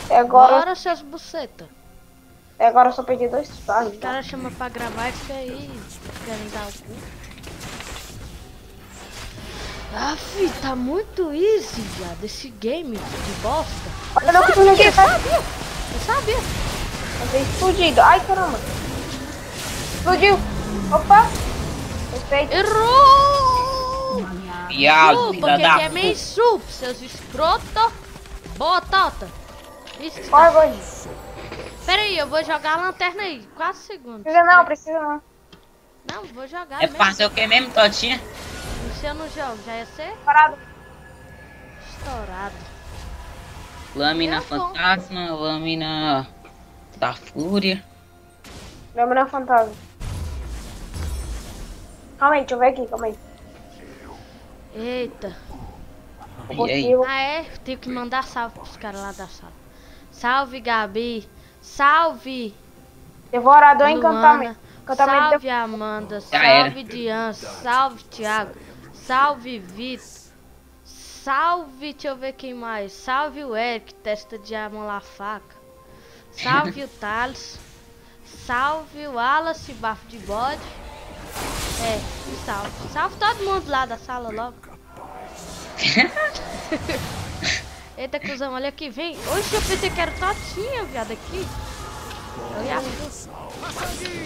E agora, Bora, seus buceta. agora eu só perdi 2 passos. O cara chama pra gravar isso aí. Querem dar o cu. Ah, fi, tá muito easy, viado. Esse game de bosta. Olha o que tu não quer fazer. Eu sabia. Vai ter explodido. Ai, caramba. Explodiu. Opa. Perfeito. Errou! Viado, Supa, filha que da é meio sup, seus escroto. Boa, Tota. Isso, Corre, Gordinho. pera aí, eu vou jogar a lanterna aí. 4 segundos. Precisa não. Não, vou jogar É mesmo. fazer o que mesmo, Totinha? Se eu não jogo, já ia ser Parado. estourado. Lâmina Eu vou. fantasma, lâmina da fúria. Lâmina fantasma. Calma aí, deixa eu ver aqui, calma aí. Eita. E aí? Ah, é? Tenho que mandar salve pros caras lá da sala. Salve, Gabi. Salve, Devorador Luana. encantamento. Encantamento Salve, Amanda. Já era. Salve, Dian. Salve, Thiago. Salve, Vitor. Salve, deixa eu ver quem mais. Salve o Eric, testa de amolar faca. Salve o Thales. Salve o Wallace, bafo de bode. É, salve. Salve todo mundo lá da sala logo. Eita, cuzão, olha aqui, vem. Oxe, eu pensei que era Totinha, viado, aqui. Eu ia...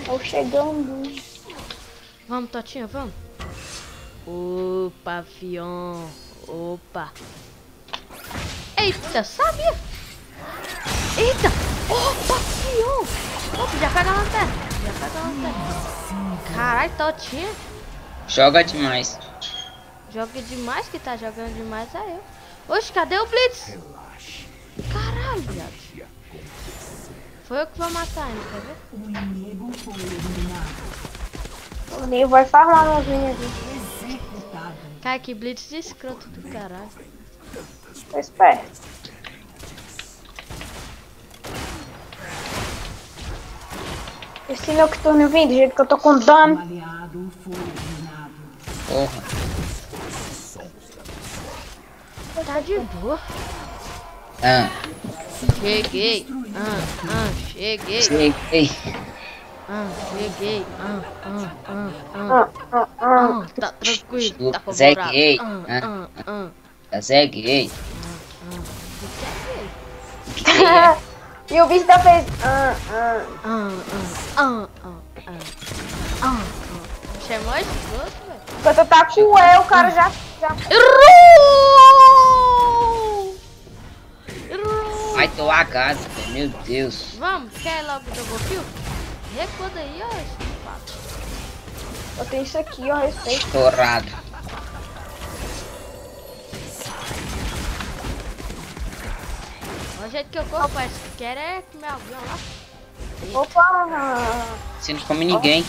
Tô chegando. Vamos, Totinha, vamos. Opa, fion. Opa. Eita, sabia? Eita. Opa, fion. Opa, já pega a lanterna. Já pega a lanterna. Caralho, Totinha. Joga demais. Joga demais, que tá jogando demais é eu. Oxe, cadê o Blitz? Caralho, viado. Foi eu que vou matar ele, quer ver? O Ninho vai farmar nos minhas aqui. Cara, que Blitz de escroto do caralho. Tô esperto. Esse Nocturno vindo, do jeito que eu tô com dano. Porra. Tá de boa. Ah, Cheguei. Cheguei. cheguei. Cheguei. Tá tranquilo, tá Zé favorável. gay. Zé gay. Que é? E o bicho da fez. Chamou escroto, velho. Quando tá com o E, o cara já. Errou! Errou! Ai, tô a casa, velho. Meu Deus. Vamos, quer logo o double kill? Recua daí, ó. Estupado. Eu tenho isso aqui, ó, respeito. Estourado. O jeito que eu corro, parece que quer é comer alguém lá. Opa! Você não come ninguém.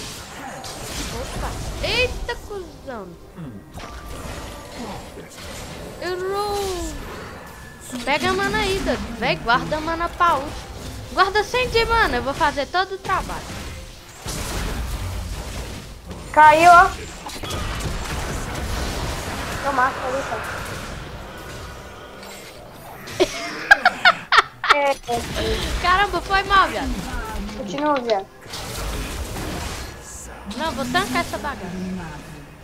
Opa! Eita, cuzão! Errou! Pega a mana aí, doido. Véi, guarda a mana pra último. Guarda 100 de mana, eu vou fazer todo o trabalho. Caiu, ó. Tomar, pode deixar. Caramba, foi mal, viado. Continua, viado. Não, vou tancar essa bagaça.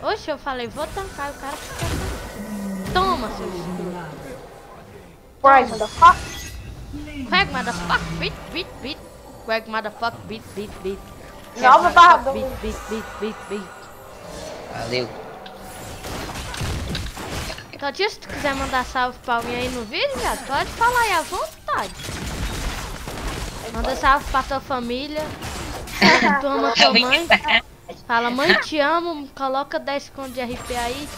Oxe, eu falei, vou tancar, o cara fica... Toma, seu escroto. Right, motherfucker. Quack, motherfucker, beat, beat, beat. Quack, motherfucker, beat, beat, beat. Nova barra do... Beat, beat, beat, beat, beat. Valeu. Totinha, se tu quiser mandar salve pra alguém aí no vídeo, viado, pode falar aí à vontade. Manda salve pra tua família. Tu ama tua mãe. Fala, mãe, te amo. Coloca 10 contos de RP aí.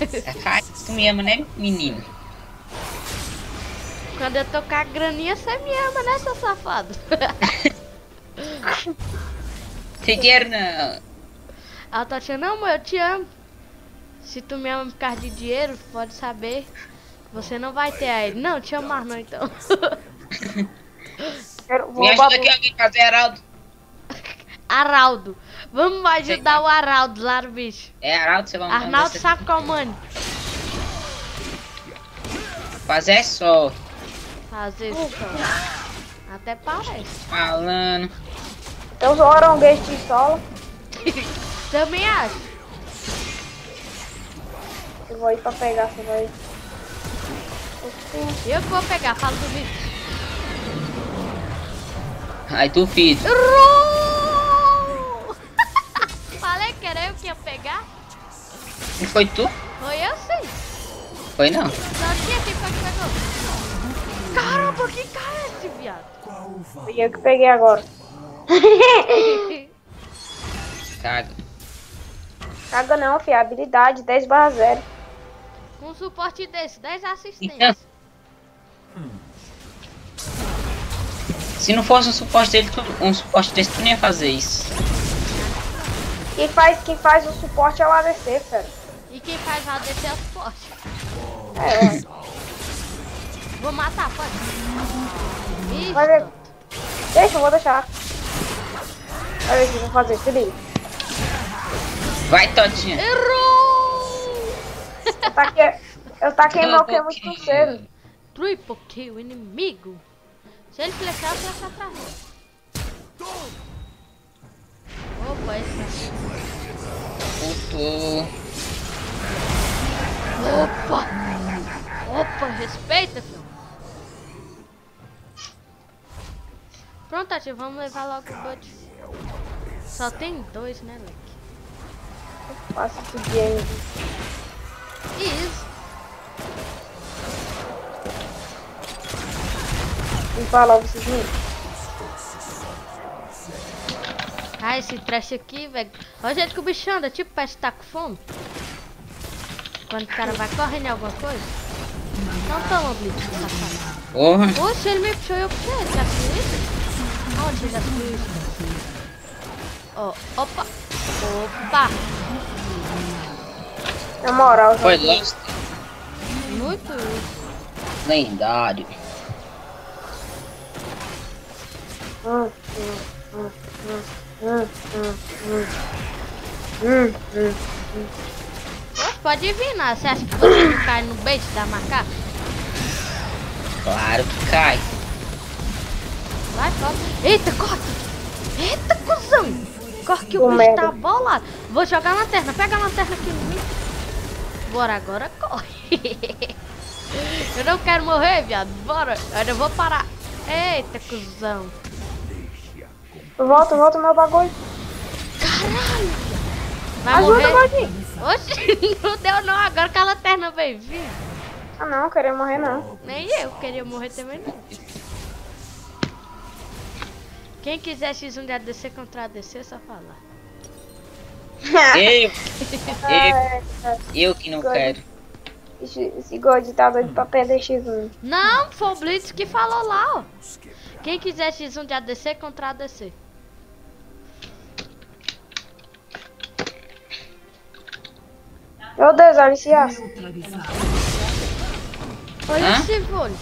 É fácil mesmo, né, menino? Quando eu tocar a graninha, você me ama, né, seu safado? Sem dinheiro não. A Totinha, não, amor, eu te amo. Se tu me ama por causa de dinheiro, pode saber. Você não vai ter aí. Não, te amo mais não, então. Me ajuda aqui alguém fazer Heraldo. Araldo. Vamos ajudar o Araldo lá no bicho. É Heraldo, você vai Arnaldo Sacomani. fazer só. Fazer só. Até parece. Falando. Tem os orongues de solo. Também acho. Eu vou ir pra pegar, você vai. Eu que vou pegar, fala do vídeo. Aí tu fiz. Errou! Falei que era eu que ia pegar. Não foi tu? Foi eu sim. Foi não. Não tinha quem foi que pegou. Caramba, que cara é esse, viado? Fui eu que peguei agora. Caga. Caga não, filha. Habilidade 10/0. Um suporte desse, 10 Então, assistências. se não fosse um suporte dele, um suporte desse, tu nem ia fazer isso. Quem faz o suporte é o ADC, fera. E quem faz a ADC é o suporte. É, Vou matar, pode. Isso. Vai ver. Deixa, eu vou deixar. Olha ver o que eu vou fazer, se liga. Vai, Todinha. Errou! Eu taquei meu Q muito cedo. Triple kill, inimigo. Se ele flechar, eu flecho atrás. Opa, esse Puto. Opa! Opa, respeita, filho. Pronto, Tati, vamos levar logo o Bud. Só tem 2, né, Leque? Faço esse game. Isso. Me fala, vocês viram? Ah, esse trash aqui, velho. Olha o jeito que o bicho anda, tipo, parece que tá com fome. Quando o cara vai correndo em alguma coisa. Não toma blitz, safado. Porra. Poxa, ele me puxou e eu puxei ele. Já viu isso? Onde ele já viu isso? Ó, opa. Opa. Na moral, Foi já- Lost. Muito isso. Lendário. Hum, hum, hum, hum. Poxa, pode vir, né? Você acha que você não cai no bait da macaca? Claro que cai. Vai, corre. Eita, corre. Eita, cuzão. Corre que o Ô, bicho merda. tá bolado. Vou jogar a lanterna. Pega a lanterna aqui no meio. Bora, agora corre. Eu não quero morrer, viado. Bora. Eu vou parar. Eita, cuzão. Volta meu bagulho. Caralho. Vai Ajuda, morrer? gordinho. Oxi, não deu não. Agora que a lanterna veio vir. Ah, não, queria morrer não. Nem eu queria morrer também não. Quem quiser X1 de ADC contra ADC, é só falar. Eu que não quero. Esse God tá doido pra perder X1. Não, foi o Blitz que falou lá, ó. Quem quiser X1 de ADC contra ADC. Meu Deus, olha esse aço. Olha Hã? esse vôlei.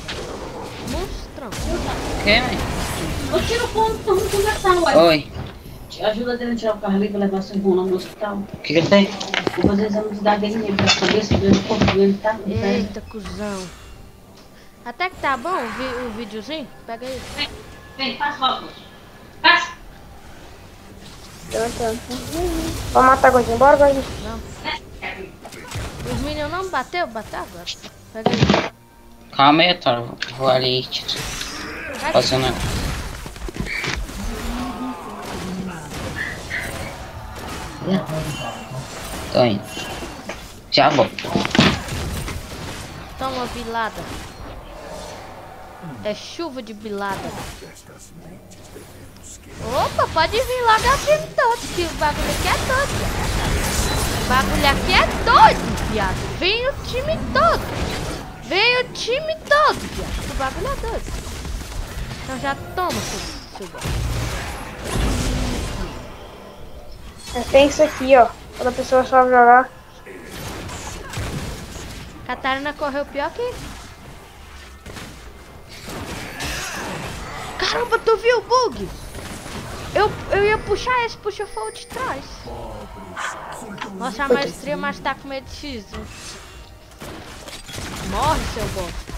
Monstrão. Quer, mãe? Eu tiro o ponto, vamos conversar, ué. Oi. Ajuda dele a tirar o carro ali pra levar seu irmão lá no hospital. O que ele tem? Vou fazer exame de idade dele pra saber se o corpo dele tá. Eita, cuzão. Até que tá bom o videozinho. Pega aí. Vem, passa logo. Passa. Vamos matar Gordinho, bora Gordinho. Os meninos não bateu? Bateu agora. Pega aí. Calma aí, Thor. Vou ali, tio. Fazendo. Tô indo. Já vou. Toma bilada. É chuva de bilada. Opa, pode vir logo aqui todo, que o bagulho aqui é doido. O bagulho aqui é doido, viado. Vem o time todo. Vem o time todo, viado. O bagulho é doido. Então já toma, seu Tem isso aqui, ó. Quando a pessoa sabe jogar. Catarina correu pior que... Caramba, tu viu o bug? Eu ia puxar esse, puxa foi o de trás. Mostra a maestria, mas tá com medo de X1. Morre, seu bosta.